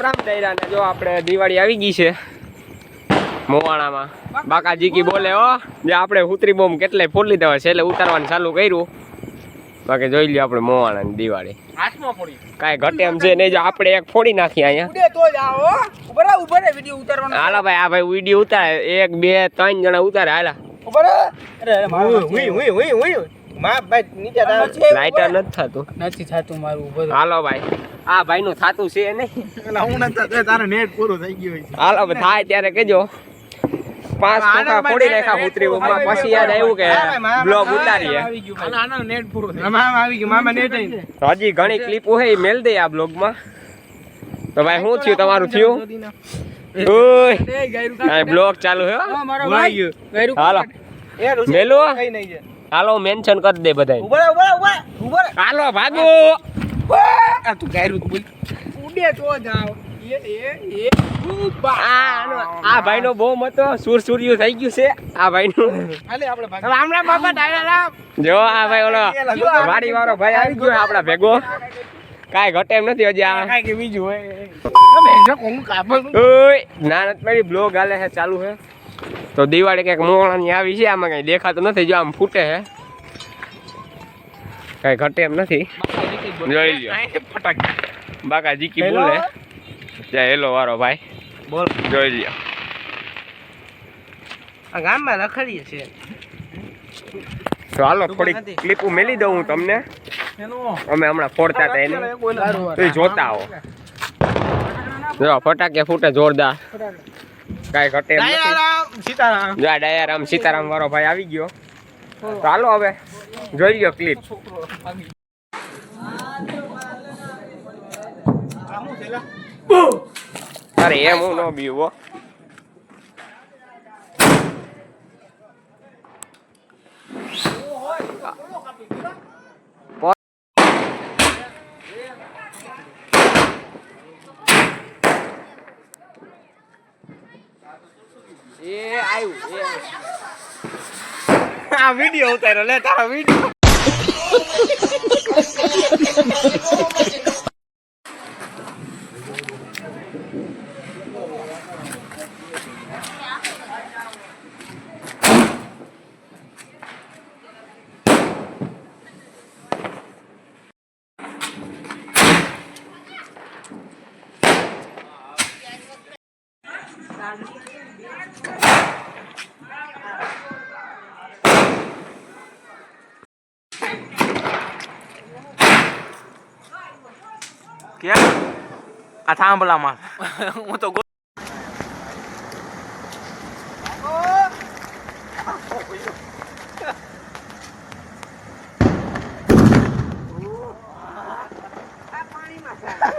રામ દૈરા ને જો આપણે દિવાળી આવી ગઈ છે મોવાણામાં બાકાજી કી બોલે હો જે આપણે હુતરી બોમ્બ કેટલાય ફોડી લીધા છે એટલે ઉતારવાનું ચાલુ કર્યું બાકી જોઈ લ્યો આપણે મોવાણાની દિવાળી હાથમાં પડી કાંઈ ઘટે એમ છે નહીં જો આપણે એક ફોડી નાખી અહીંયા ઉડે તો જ આવો ઉભરે વિડિયો ઉતારવાનો હાલો ભાઈ આ ભાઈ વિડીયો ઉતારે 1 2 3 જણા ઉતારે હાલા ઉભરે અરે હુઈ માં ભાઈ નીચે લાઈટર નથી થાતું મારું ઉભરે હાલો ભાઈ આ ભાઈ નું થાતું છે નહીં એટલે હું નથી તારો નેટ પૂરો થઈ ગયો છે હાલો ભાઈ થાય ત્યારે કહેજો 5 ટકા ફોડી નાખ્યા ઉતરી માં પછી યાદ આવ્યું કે બ્લોગ ઉતારીએ આનો નેટ પૂરો થઈ ગયો મામા આવી ગયો મામા નેટ આવી હજી ઘણી ક્લિપો હે મેલ દે આ બ્લોગ માં તો ભાઈ શું થયું તમારું થયું ઓય બ્લોગ ચાલુ હે મારો ભાઈ ગયરું હાલો મેલો હાલો મેન્શન કરી દે બધાય ઉભરે હાલો ભાગો આ તું ગયરું બોલ ઉડે તો જાવ આ ભાઈ નો બહુ મતો સુરસુરિયું થઈ ગયું છે આ ભાઈ નું રામ રામ બાપા ડાયરા રામ જો આ ભાઈ ઓલો વાડી વાળો ભાઈ આવી ગયો આપડા ભેગો કાઈ ઘટે એમ નથી હજી આ કાઈ કે બીજું હોય તમે જો કોણ કાબલ ઓય ના નથી મારી બ્લોગ હાલે છે ચાલુ છે તો દિવાળી કઈક મોણાની આવી છે આમાં કઈ દેખાતું નથી જો આમ ફૂટે છે કઈ ઘટે એમ નથી જોઈ લ્યો ફટાક બાકા જીકી બોલે જય હેલો વાળો ભાઈ બોલ જોઈ લ્યો આ ગામમાં રખડીએ છે તો હાલો થોડી ક્લિપો મેલી દઉં હું તમને અમે હમણાં ફોડતા હતા એને તો જોતા આવો જો ફટાકે ફૂટે જોરદાર કાંઈ ઘટે એમ નથી સીતારામ જો આ ડાયારામ સીતારામ વાળો ભાઈ આવી ગયો તો હાલો હવે જોઈ લ્યો ક્લિપ અરે એમ હું ન બીવો આ વિડિયો ઉતાર્યો લે તારો વિડિયો ક્યાં આ થાંભલામાં હું તો